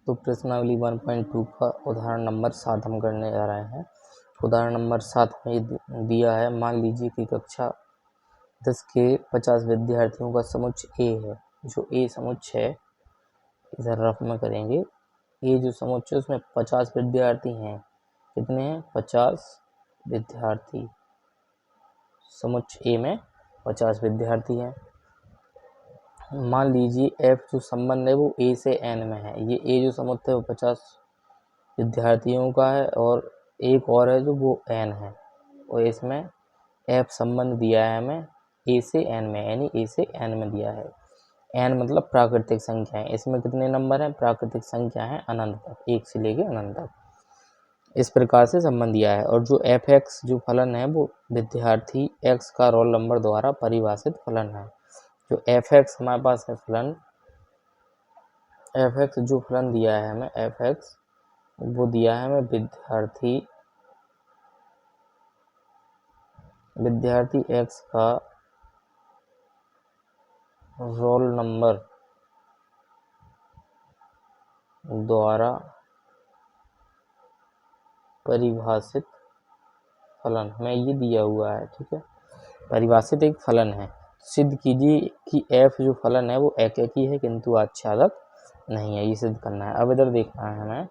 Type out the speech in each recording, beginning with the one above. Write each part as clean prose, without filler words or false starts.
तो प्रश्नावली 1.2 का उदाहरण नंबर 7 हम करने जा रहे हैं। उदाहरण नंबर 7 में ये दिया है, मान लीजिए कि कक्षा 10 के 50 विद्यार्थियों का समुच्चय ए है। जो ए समुच्चय है इधर रफ में करेंगे, ये जो समुच्चय उसमें 50 विद्यार्थी हैं। कितने हैं? 50 विद्यार्थी। समुच्चय ए में 50 विद्यार्थी हैं। मान लीजिए एफ जो संबंध है वो ए से एन में है। ये ए जो समुच्चय है वो 50 विद्यार्थियों का है और एक और है जो वो एन है, और इसमें एफ संबंध दिया है हमें ए से एन में, यानी ए से एन में दिया है। एन मतलब प्राकृतिक संख्या है। इसमें कितने नंबर हैं? प्राकृतिक संख्या है अनंत तक, 1 से लेके अनंत तक। इस प्रकार से संबंध दिया है। और जो एफ एक्स जो फलन है वो विद्यार्थी एक्स का रोल नंबर द्वारा परिभाषित फलन है। जो एफ एक्स हमारे पास है फलन, एफ एक्स जो फलन दिया है हमें, एफ एक्स वो दिया है हमें विद्यार्थी एक्स का रोल नंबर द्वारा परिभाषित फलन हमें ये दिया हुआ है। ठीक है, परिभाषित एक फलन है। सिद्ध कीजिए कि एफ जो फलन है वो एकेकी है किंतु आच्छादक नहीं है। ये सिद्ध करना है। अब इधर देखना है हमें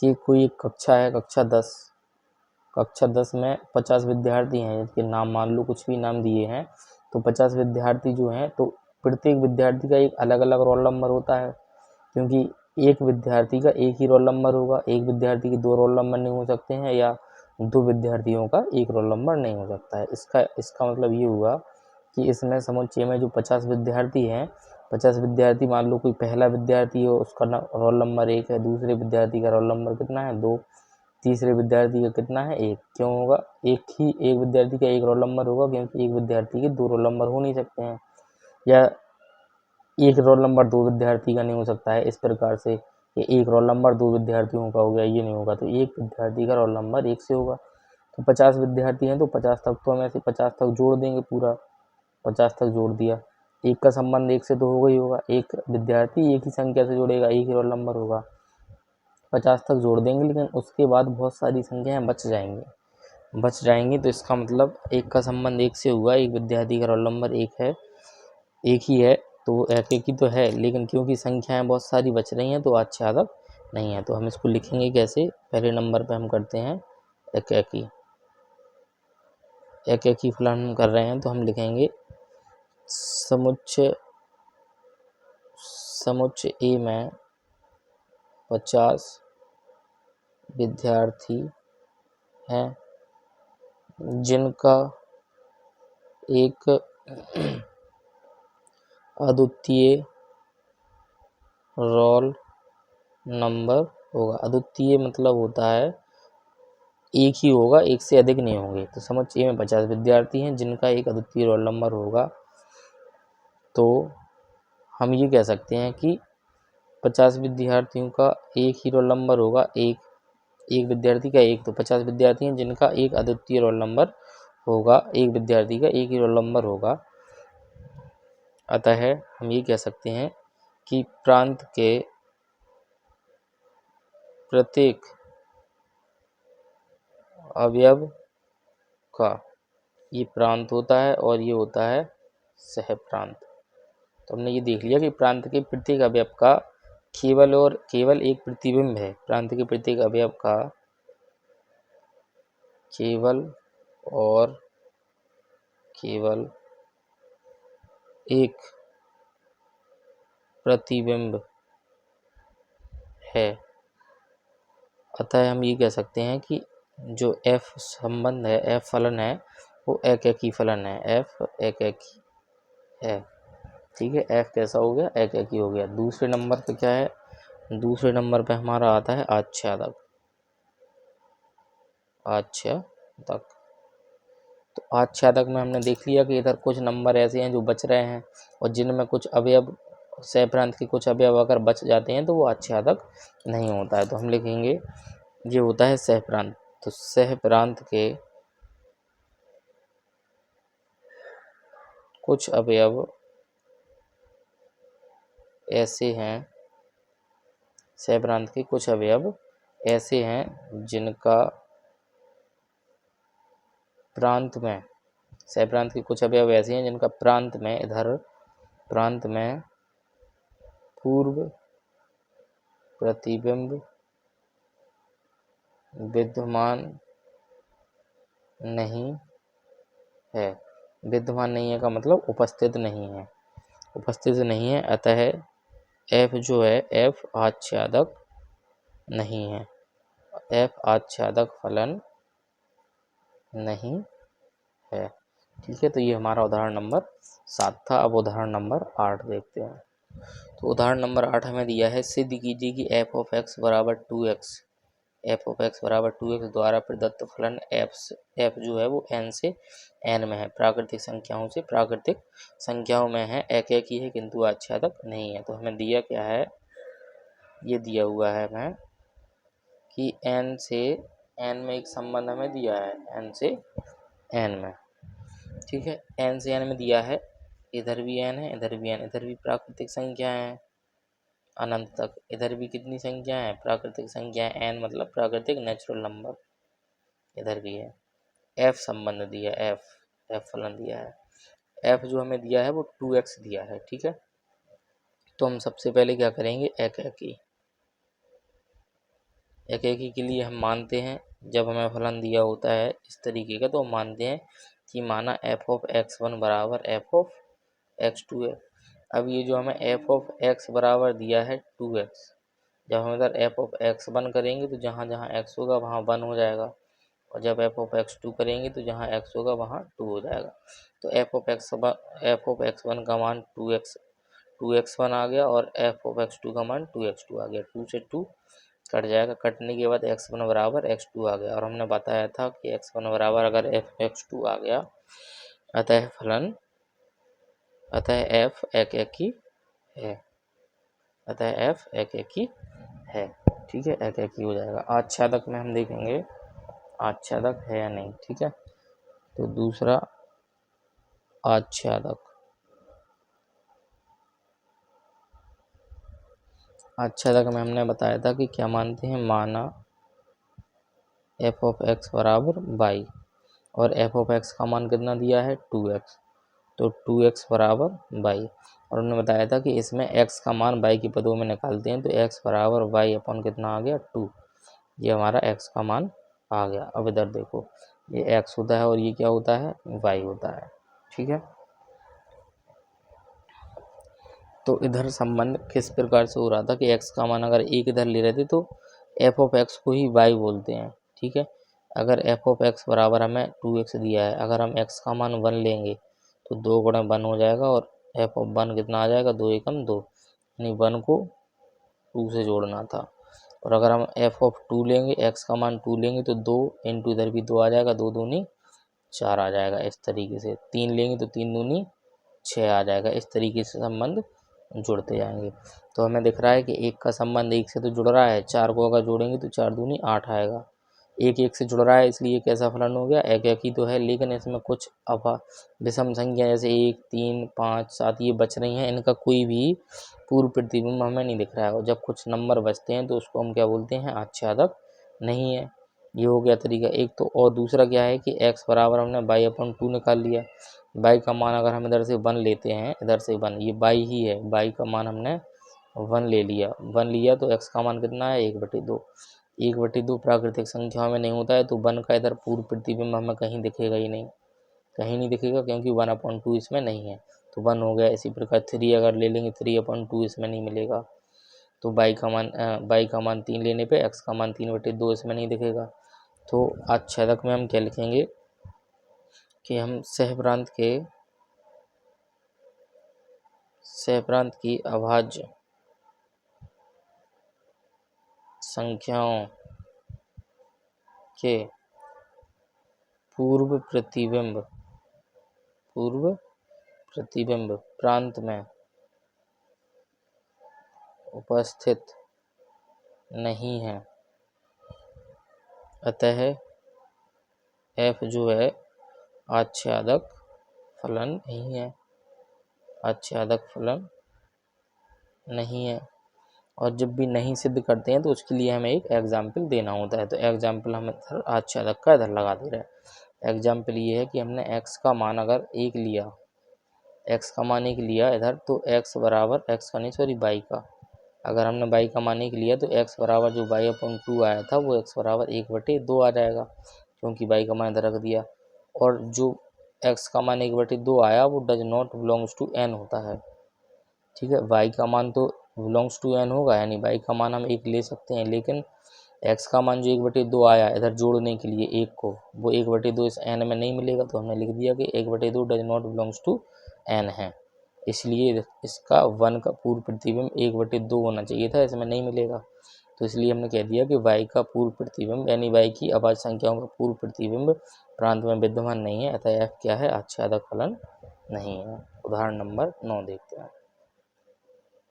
कि कोई एक कक्षा है, कक्षा 10। कक्षा 10 में 50 विद्यार्थी हैं, जिनके नाम मान लो कुछ भी नाम दिए हैं। तो 50 विद्यार्थी जो हैं, तो प्रत्येक विद्यार्थी का एक अलग अलग रोल नंबर होता है, क्योंकि एक विद्यार्थी का एक ही रोल नंबर होगा। एक विद्यार्थी के 2 रोल नंबर नहीं हो सकते हैं, या 2 विद्यार्थियों का एक रोल नंबर नहीं हो सकता है। इसका मतलब ये हुआ कि इसमें समुच्चय में जो 50 विद्यार्थी हैं, 50 विद्यार्थी मान लो कोई पहला विद्यार्थी हो, उसका रोल नंबर 1 है, दूसरे विद्यार्थी का रोल नंबर कितना है? 2, तीसरे विद्यार्थी का कितना है? 1। क्यों होगा? एक विद्यार्थी का एक रोल नंबर होगा, क्योंकि एक विद्यार्थी के 2 रोल नंबर हो नहीं सकते हैं, या एक रोल नंबर 2 विद्यार्थी का नहीं हो सकता है। इस प्रकार से कि एक रोल नंबर 2 विद्यार्थियों का हो गया, ये नहीं होगा। तो एक विद्यार्थी का रोल नंबर 1 से होगा। तो 50 विद्यार्थी हैं, तो 50 तक तो हम ऐसे 50 तक जोड़ देंगे, पूरा 50 तक जोड़ दिया। एक का संबंध 1 से तो होगा ही होगा। एक विद्यार्थी एक ही संख्या से जोड़ेगा, एक ही रोल नंबर होगा। 50 तक जोड़ देंगे, लेकिन उसके बाद बहुत सारी संख्याएं बच जाएंगी। तो इसका मतलब एक का संबंध 1 से हुआ, एक विद्यार्थी का रोल नंबर 1 है, एक ही है, तो एक ही तो है, लेकिन क्योंकि संख्याएं बहुत सारी बच रही हैं तो आच्छादक नहीं है। तो हम इसको लिखेंगे कैसे? पहले नंबर पे हम करते हैं एकेकी फलन कर रहे हैं, तो हम लिखेंगे समुच्चय ए में 50 विद्यार्थी हैं, जिनका एक अद्वितीय रोल नंबर होगा। अद्वितीय मतलब होता है एक ही होगा, एक से अधिक नहीं होंगे। तो समुच्चय में 50 विद्यार्थी हैं जिनका एक अद्वितीय रोल नंबर होगा। तो हम ये कह सकते हैं कि 50 विद्यार्थियों का एक ही रोल नंबर होगा, एक विद्यार्थी का एक, तो 50 विद्यार्थी हैं जिनका एक अद्वितीय रोल नंबर होगा, एक विद्यार्थी का एक ही रोल नंबर होगा। अतः हम ये कह सकते हैं कि प्रांत के प्रत्येक अवयव का ये प्रांत होता है, और ये होता है सह प्रांत। तो हमने ये देख लिया कि प्रांत के प्रत्येक अवयव का केवल एक प्रतिबिंब है। प्रांत के प्रत्येक अवयव का केवल एक प्रतिबिंब है। अतः हम ये कह सकते हैं कि जो एफ संबंध है, एफ फलन है, वो एकेकी फलन है। एफ एकेकी है। ठीक है, एफ कैसा हो गया? एकेकी हो गया। दूसरे नंबर पे क्या है? दूसरे नंबर पे हमारा आता है आच्छादक। तो आच्छादक में हमने देख लिया कि इधर कुछ नंबर ऐसे हैं जो बच रहे हैं, और जिनमें कुछ अवयव, सहप्रांत के कुछ अवयव अगर बच जाते हैं तो वो आच्छादक नहीं होता है। तो हम लिखेंगे ये होता है सहप्रांत। तो सहप्रांत के कुछ अवयव ऐसे हैं सहप्रांत के कुछ अवयव ऐसे हैं जिनका प्रांत में, सहप्रांत के कुछ अवयव ऐसे हैं जिनका प्रांत में, इधर प्रांत में पूर्व प्रतिबिंब विद्यमान नहीं है। विद्यमान नहीं है का मतलब उपस्थित नहीं है, उपस्थित नहीं है। अतः एफ जो है, एफ आच्छादक नहीं है, एफ आच्छादक फलन नहीं है। ठीक है, तो ये हमारा उदाहरण नंबर 7 था। अब उदाहरण नंबर 8 देखते हैं। तो उदाहरण नंबर 8 हमें दिया है, सिद्ध कीजिए कि एफ ऑफ एक्स बराबर 2x, एफ ऑफ एक्स बराबर 2x द्वारा प्रदत्त फलन एफ जो है वो n से n में है, प्राकृतिक संख्याओं से प्राकृतिक संख्याओं में है, एक एक ही है किंतु आच्छादक नहीं है। तो हमें दिया क्या है, ये दिया हुआ है हमें कि n से n में एक संबंध हमें दिया है, n से n में। ठीक है, n से n में दिया है, इधर भी n है, इधर भी n, इधर भी प्राकृतिक संख्या है अनंत तक, इधर भी कितनी संख्या है, प्राकृतिक संख्या n मतलब प्राकृतिक नेचुरल नंबर, इधर भी है। f संबंध दिया, f फलन दिया है, f जो हमें दिया है वो 2x दिया है। ठीक है, तो हम सबसे पहले क्या करेंगे, एक एक के लिए हम मानते हैं, जब हमें फलन दिया होता है इस तरीके का तो हम मानते हैं कि माना f ऑफ x1 बराबर f ऑफ x2 है। अब ये जो हमें f ऑफ x बराबर दिया है 2x, जब हम इधर f ऑफ x1 करेंगे तो जहाँ जहाँ x होगा वहाँ 1 हो जाएगा, और जब f ऑफ x2 करेंगे तो जहाँ x होगा वहाँ 2 हो जाएगा। तो f ऑफ x1 का मान 2x1 आ गया और f ऑफ x2 का मान 2x2 आ गया। 2 से 2 कट जाएगा, कटने के बाद x1 बराबर x2 आ गया, और हमने बताया था कि x1 बराबर अगर x2 आ गया, अतः फलन, अतः f एक ही है, अतः f एक ही है। ठीक है, एक ही हो जाएगा। आच्छादक में हम देखेंगे आच्छादक है या नहीं। ठीक है, तो दूसरा आच्छादक, आच्छादक में हमने बताया था कि क्या मानते हैं, माना f ऑफ x बराबर y, और f ऑफ x का मान कितना दिया है 2x, तो 2x बराबर y, और उन्होंने बताया था कि इसमें x का मान y के पदों में निकालते हैं तो x बराबर y अपन कितना आ गया 2, ये हमारा x का मान आ गया। अब इधर देखो, ये x होता है और ये क्या होता है, y होता है। ठीक है, तो इधर संबंध किस प्रकार से हो रहा था कि x का मान अगर एक इधर ले रहे थे तो f ऑफ x को ही y बोलते हैं। ठीक है, अगर f ऑफ x बराबर हमें 2x दिया है, अगर हम x का मान 1 लेंगे तो 2 गुणा 1 हो जाएगा, और f ऑफ 1 कितना आ जाएगा, 2 एकम 2, यानी 1 को 2 से जोड़ना था। और अगर हम f ऑफ 2 लेंगे, x का मान 2 लेंगे तो 2 इंटू इधर भी 2 आ जाएगा, 2 दूनी 4 आ जाएगा। इस तरीके से 3 लेंगे तो 3 दूनी 6 आ जाएगा। इस तरीके से संबंध जुड़ते जाएंगे। तो हमें दिख रहा है कि एक का संबंध एक से तो जुड़ रहा है, 4 को अगर जोड़ेंगे तो 4 दूनी 8 आएगा। एक से जुड़ रहा है, इसलिए कैसा फलन हो गया, एक ही तो है, लेकिन इसमें कुछ विषम संख्या जैसे 1, 3, 5, 7 ये बच रही हैं, इनका कोई भी पूर्व प्रतिबिंब हमें नहीं दिख रहा है। और जब कुछ नंबर बचते हैं तो उसको हम क्या बोलते हैं, आच्छादक नहीं है। ये हो गया तरीका एक तो। और दूसरा क्या है कि x बराबर हमने y/2 निकाल लिया, y का मान अगर हम इधर से 1 लेते हैं, इधर से 1, ये y ही है, y का मान हमने 1 ले लिया, 1 लिया तो x का मान कितना है, 1/2। 1/2 प्राकृतिक संख्याओं में नहीं होता है, तो 1 का इधर पूर्व प्रतिबिंब हमें कहीं दिखेगा ही नहीं, कहीं नहीं दिखेगा, क्योंकि 1/2 इसमें नहीं है, तो 1 हो गया। इसी प्रकार 3 अगर ले लेंगे, 3/2 इसमें नहीं मिलेगा, तो y का मान 3 लेने पे x का मान 3/2 इसमें नहीं दिखेगा। तो आच्छादक में हम क्या लिखेंगे कि हम सहप्रांत की अभाज्य संख्याओं के पूर्व प्रतिबिंब प्रांत में उपस्थित नहीं है, अतः f जो है आच्छादक फलन नहीं है, आच्छादक फलन नहीं है। और जब भी नहीं सिद्ध करते हैं तो उसके लिए हमें एक एग्जाम्पल देना होता है। तो एग्जाम्पल हम इधर आच्छादक का इधर लगा दे रहे हैं। एग्जाम्पल ये है कि हमने x का मान अगर 1 लिया, x का मान 1 लिया इधर, तो x बराबर x का नहीं सॉरी y का, अगर हमने y का मान 1 लिया तो x बराबर जो y/2 आया था वो x बराबर 1/2 आ जाएगा, क्योंकि y का मान इधर रख दिया। और जो x का मान 1/2 आया वो does not belongs to n होता है, ठीक है। y का मान तो बिलोंग्स टू n होगा, यानी y का मान हम 1 ले सकते हैं, लेकिन x का मान जो 1/2 आया इधर जोड़ने के लिए 1 को, वो 1/2 इस n में नहीं मिलेगा, तो हमने लिख दिया कि 1/2 does not belongs to n है, इसलिए इसका 1 का पूर्व प्रतिबिंब 1/2 होना चाहिए था, इसमें नहीं मिलेगा। तो इसलिए हमने कह दिया कि y का पूर्व प्रतिबिंब यानी y की अभाज्य संख्याओं का पूर्व प्रतिबिंब प्रांत में विद्यमान नहीं है, अतः f क्या है, आच्छादक फलन नहीं है। उदाहरण नंबर 9 देखते हैं।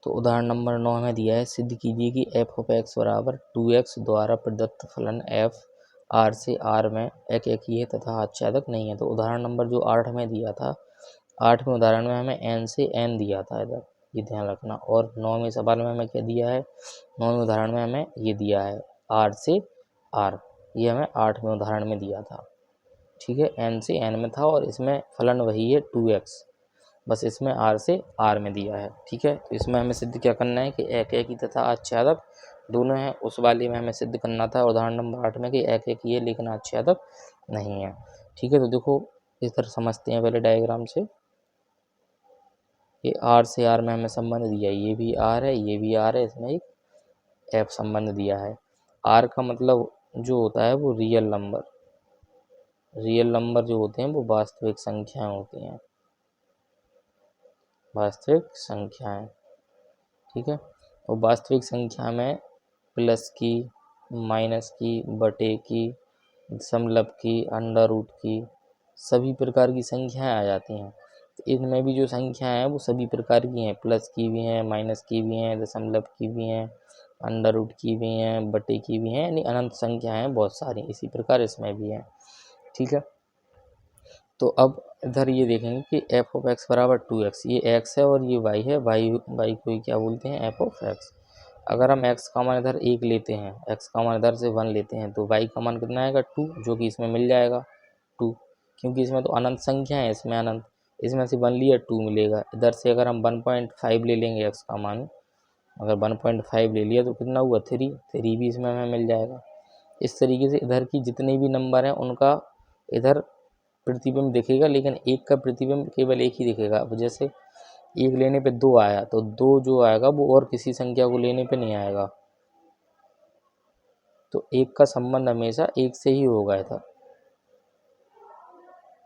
तो उदाहरण नंबर 9 में दिया है, सिद्ध कीजिए कि f(x) बराबर 2x द्वारा प्रदत्त फलन f R से R में एकैकी है तथा आच्छादक नहीं है। तो उदाहरण नंबर जो 8 में दिया था, 8वें उदाहरण में हमें n से n दिया था इधर, ये ध्यान रखना। और 9वें सवाल में हमें क्या दिया है, 9वें उदाहरण में हमें ये दिया है R से R, ये हमें 8वें उदाहरण में दिया था, ठीक है। n से n में था और इसमें फलन वही है 2x, बस इसमें R से R में दिया है, ठीक है। तो इसमें हमें सिद्ध क्या करना है कि एकैकी तथा आच्छादक दोनों हैं, उस वाले में हमें सिद्ध करना था उदाहरण नंबर 8 में कि एकैकी है लेकिन आच्छादक नहीं है, ठीक है। तो देखो इस तरह समझते हैं पहले डायग्राम से, ये R से R में हमें संबंध दिया है, ये भी R है ये भी R है, इसमें एक F संबंध दिया है। R का मतलब जो होता है वो रियल नंबर, रियल नंबर जो होते हैं वो वास्तविक संख्याएं होती हैं, वास्तविक संख्याएं, ठीक है। और वास्तविक संख्या में प्लस की, माइनस की, बटे की, दशमलव की, अंडर रूट की, सभी प्रकार की संख्याएं आ जाती हैं। तो इनमें भी जो संख्याएं हैं वो सभी प्रकार की हैं, प्लस की भी हैं, माइनस की भी हैं, दशमलव की भी हैं, अंडर रूट की भी हैं, बटे की भी हैं, यानी अनंत संख्याएं हैं बहुत सारी, इसी प्रकार इसमें भी हैं, ठीक है। तो अब इधर ये देखेंगे कि f(x) बराबर 2x, ये x है और ये y है, y को ही क्या बोलते हैं, f(x). अगर हम x का मान इधर 1 लेते हैं, x का मान इधर से 1 लेते हैं, तो y का मान कितना आएगा 2, जो कि इसमें मिल जाएगा 2, क्योंकि इसमें तो अनंत संख्या है, इसमें अनंत, इसमें से 1 लिया 2 मिलेगा। इधर से अगर हम 1.5 ले लेंगे x का मान, अगर 1.5 ले लिया तो कितना हुआ 3 भी इसमें हमें मिल जाएगा। इस तरीके से इधर की जितने भी नंबर हैं उनका इधर प्रतिबिंब दिखेगा, लेकिन एक का प्रतिबिंब केवल एक ही दिखेगा। अब जैसे 1 लेने पे 2 आया, तो 2 जो आएगा वो और किसी संख्या को लेने पे नहीं आएगा, तो 1 का संबंध हमेशा 1 से ही होगा, इधर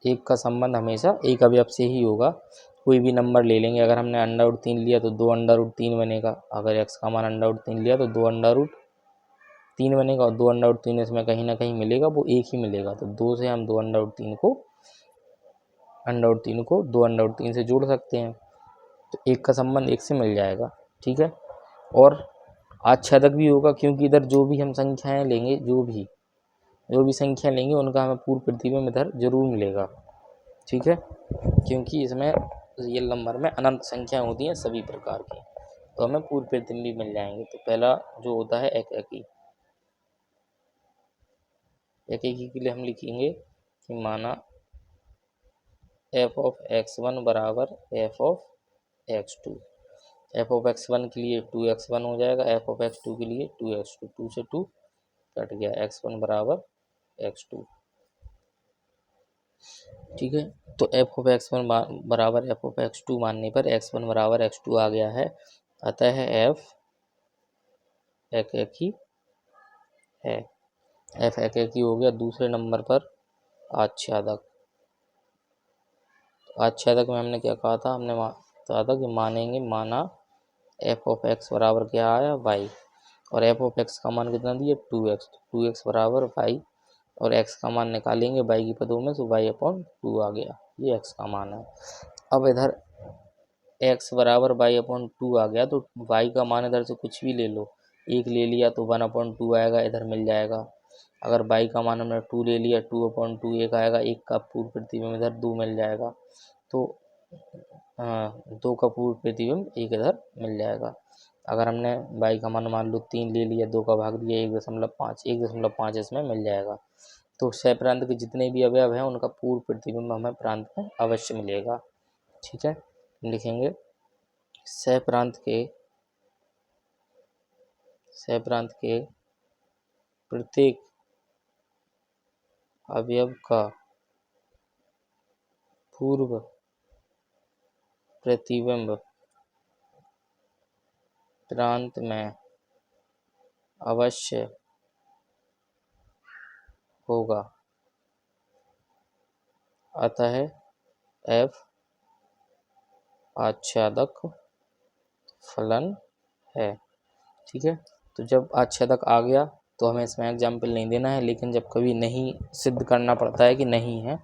1 का संबंध हमेशा एक अवयव से ही होगा। कोई भी नंबर ले लेंगे, अगर हमने अंडर रूट 3 लिया तो 2 अंडर रूट 3 बनेगा, अगर x का मान अंडर रूट 3 लिया तो 2 अंडर रूट 3 बनेगा, और 2 अंडर रूट 3 इसमें कहीं ना कहीं मिलेगा, वो एक ही मिलेगा, तो 2 से हम 2 अंडर रूट 3 को 2 अंडर रूट 3 से जोड़ सकते हैं, तो 1 का संबंध 1 से मिल जाएगा, ठीक है। और आच्छादक भी होगा, क्योंकि इधर जो भी हम संख्याएं लेंगे, जो भी संख्या लेंगे उनका हमें पूर्व प्रतिबिंब इधर जरूर मिलेगा, ठीक है, क्योंकि इसमें रियल नंबर में अनंत संख्या होती हैं सभी प्रकार की, तो हमें पूर्व प्रतिबिंब मिल जाएंगे। तो पहला जो होता है एकैकी के लिए हम लिखेंगे कि माना f(x1) बराबर f(x2), f(x1) के लिए 2x1 हो जाएगा, f(x2) के लिए 2x2, 2 से 2 कट गया, x1 बराबर x2, ठीक है। तो f(x1) बराबर f(x2) मानने पर x1 बराबर x2 आ गया है, अतः f एकैकी है, f एकैकी हो गया। दूसरे नंबर पर आच्छादक, आच्छादक में हमने क्या कहा था, हमने कहा था कि मानेंगे, माना f(x) बराबर क्या आया y, और f(x) का मान कितना दिया 2x, तो 2x बराबर y, और x का मान निकालेंगे y की पदों में, तो y/2 आ गया, ये x का मान है। अब इधर x बराबर y/2 आ गया, तो y का मान इधर से कुछ भी ले लो, 1 ले लिया तो 1/2 आएगा, इधर मिल जाएगा। अगर y का मान हमने 2 ले लिया, 2/2 1 आएगा, 1 का पूर्व प्रतिबिंब इधर 2 मिल जाएगा, तो 2 का पूर्व प्रतिबिंब 1 इधर मिल जाएगा। अगर हमने y का मान मान लो 3 ले लिया, 2 का भाग दिया 1.5, 1.5 इसमें मिल जाएगा। तो सह प्रांत के जितने भी अवयव हैं उनका पूर्व प्रतिबिंब हमें प्रांत में अवश्य मिलेगा। ठीक है, लिखेंगे सह प्रांत के प्रत्येक अवयव का पूर्व प्रतिबिंब प्रांत में अवश्य होगा, अतः f आच्छादक फलन है। ठीक है, तो जब आच्छादक आ गया तो हमें इसमें एग्जाम्पल नहीं देना है, लेकिन जब कभी नहीं सिद्ध करना पड़ता है कि नहीं है,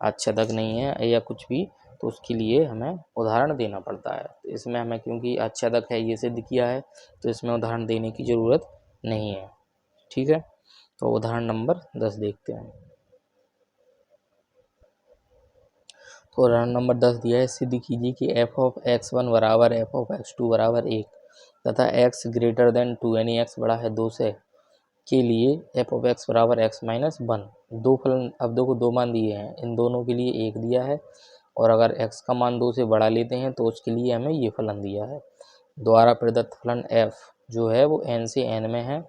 आच्छादक नहीं है या कुछ भी, तो उसके लिए हमें उदाहरण देना पड़ता है। तो इसमें हमें क्योंकि आच्छादक है ये सिद्ध किया है तो इसमें उदाहरण देने की ज़रूरत नहीं है। ठीक है, तो उदाहरण नंबर 10 देखते हैं। तो उदाहरण नंबर 10 दिया है, सिद्ध कीजिए कि f(x1) बराबर f(x2) बराबर 1 तथा x ग्रेटर देन 2 यानी x बड़ा है 2 से के लिए f(x) बराबर x माइनस 1। दो फलन, अब देखो दो मान दिए हैं, इन दोनों के लिए 1 दिया है, और अगर x का मान 2 से बड़ा लेते हैं तो उसके लिए हमें ये फलन दिया है। द्वारा प्रदत्त फलन f जो है वो n से n में है,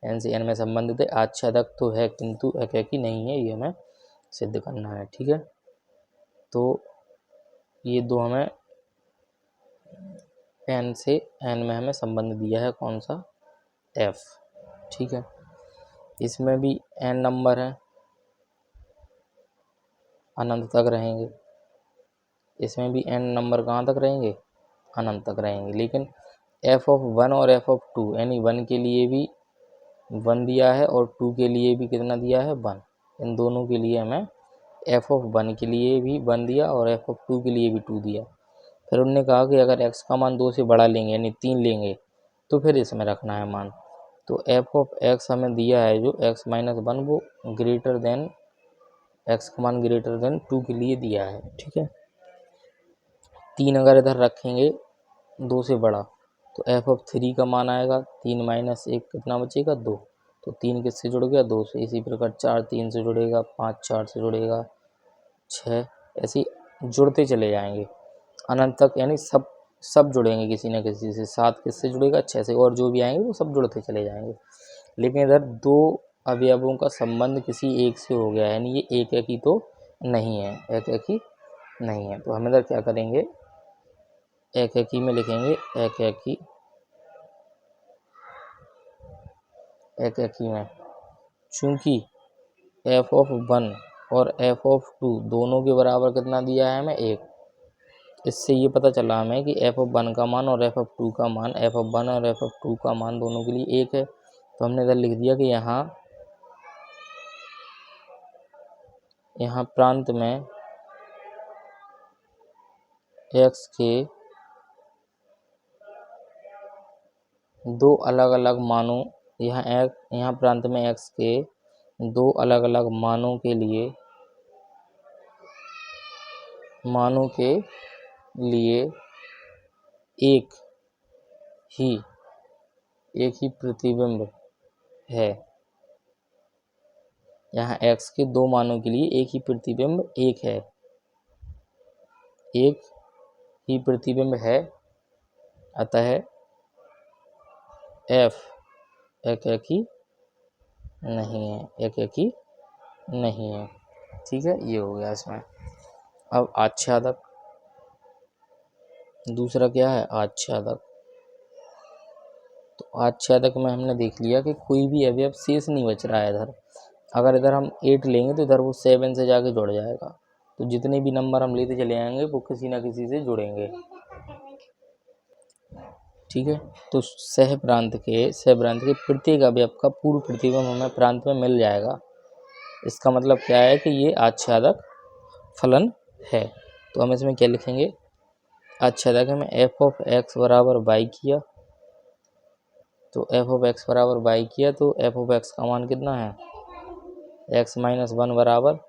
n से n में संबंधित है, आच्छादक तो है किंतु एकाकी नहीं है, ये हमें सिद्ध करना है। ठीक है, तो ये दो हमें n से n में हमें संबंध दिया है, कौन सा, f। ठीक है, इसमें भी n नंबर है, अनंत तक रहेंगे, इसमें भी n नंबर कहाँ तक रहेंगे, अनंत तक रहेंगे। लेकिन f(1) और f(2) यानी 1 के लिए भी 1 दिया है और 2 के लिए भी कितना दिया है, 1। इन दोनों के लिए हमें f(1) के लिए भी 1 दिया और f(2) के लिए भी 2 दिया। फिर उन्होंने कहा कि अगर x का मान 2 से बड़ा लेंगे यानी 3 लेंगे तो फिर इसमें रखना है मान। तो f(x) हमें दिया है जो x माइनस 1 वो ग्रेटर देन x का मान ग्रेटर देन 2 के लिए दिया है। ठीक है, 3 अगर इधर रखेंगे 2 से बड़ा तो f(3) का मान आएगा 3 माइनस 1 कितना बचेगा, 2। तो 3 किससे जुड़ गया, 2 से। इसी प्रकार 4 3 से जुड़ेगा, 5 4 से जुड़ेगा, 6 ऐसे जुड़ते चले जाएंगे अनंत तक, यानी सब जुड़ेंगे किसी न किसी से। 7 किससे जुड़ेगा, 6 से, और जो भी आएंगे वो सब जुड़ते चले जाएंगे। लेकिन इधर दो अवयवों का संबंध किसी एक से हो गया है, यानी ये एक ही तो नहीं है, एक ही नहीं है। तो हम इधर क्या करेंगे, एक ही में लिखेंगे, एक ही में चूंकि f(1) और f(2) दोनों के बराबर कितना दिया है हमें, 1। इससे ये पता चला हमें कि f(1) का मान और f(2) का मान, f(1) और f(2) का मान दोनों के लिए 1 है। तो हमने इधर लिख दिया कि यहाँ प्रांत में x के दो अलग अलग मानों, यहाँ प्रांत में x के दो अलग अलग मानों के लिए एक ही प्रतिबिंब है। यहाँ x के दो मानों के लिए एक ही प्रतिबिंब है, एक ही प्रतिबिंब है, अतः f एकाकी नहीं है। ठीक है, ये हो गया इसमें। अब आच्छादक, दूसरा क्या है, आच्छादक। तो आच्छादक में हमने देख लिया कि कोई भी अवयव शेष नहीं बच रहा है इधर। अगर इधर हम 8 लेंगे तो इधर वो 7 से जाके जुड़ जाएगा। तो जितने भी नंबर हम लेते चले जाएंगे वो किसी ना किसी से जुड़ेंगे। ठीक है, तो सह प्रांत के प्रत्येक अवयव का पूर्व प्रतिबिंब हमें प्रांत में मिल जाएगा। इसका मतलब क्या है कि ये आच्छादक फलन है। तो हम इसमें क्या लिखेंगे, आच्छादक में f(x) बराबर y किया, तो f(x) बराबर y किया तो f(x) का मान कितना है, x माइनस 1 बराबर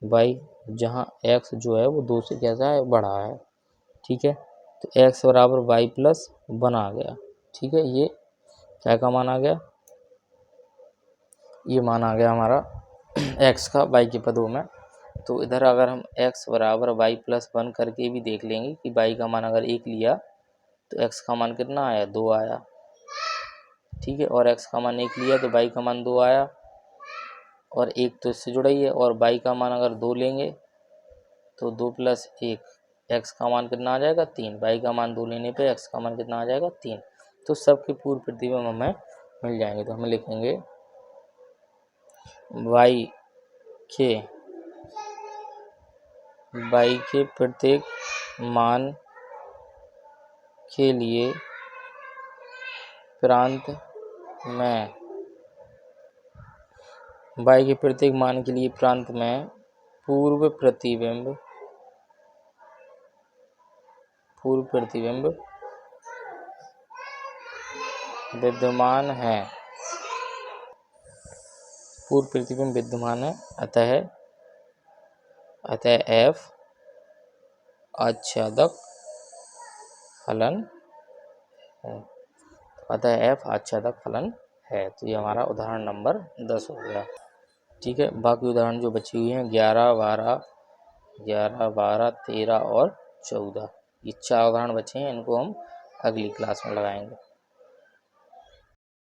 y, जहाँ x जो है वो 2 से कैसा है, बड़ा है। ठीक है, तो x बराबर y प्लस 1 आ गया। ठीक है, ये क्या का मान आ गया, ये मान आ गया हमारा x का y के पदों में। तो इधर अगर हम x बराबर y+1 करके भी देख लेंगे कि y का मान अगर 1 लिया तो x का मान कितना आया, 2 आया, ठीक है। और x का मान 1 लिया तो y का मान 2 आया, और 1 तो इससे जुड़ा ही है। और y का मान अगर 2 लेंगे तो 2 + 1, x का मान कितना आ जाएगा, 3। y का मान 2 लेने पे x का मान कितना आ जाएगा, 3। तो सबके पूर्व प्रतिबिंब हमें मिल जाएंगे। तो हम लिखेंगे y के प्रत्येक मान के लिए प्रांत में y के प्रत्येक मान के लिए प्रांत में पूर्व प्रतिबिंब विद्यमान है, पूर्व प्रतिबिंब विद्यमान है। अतः f आच्छादक फलन है। अतः f आच्छादक फलन है। तो ये हमारा उदाहरण नंबर 10 हो गया, ठीक है। बाकी उदाहरण जो बची हुई हैं 11, 12, 13 और 14, ये 4 उदाहरण बचे हैं। इनको हम अगली क्लास में लगाएंगे।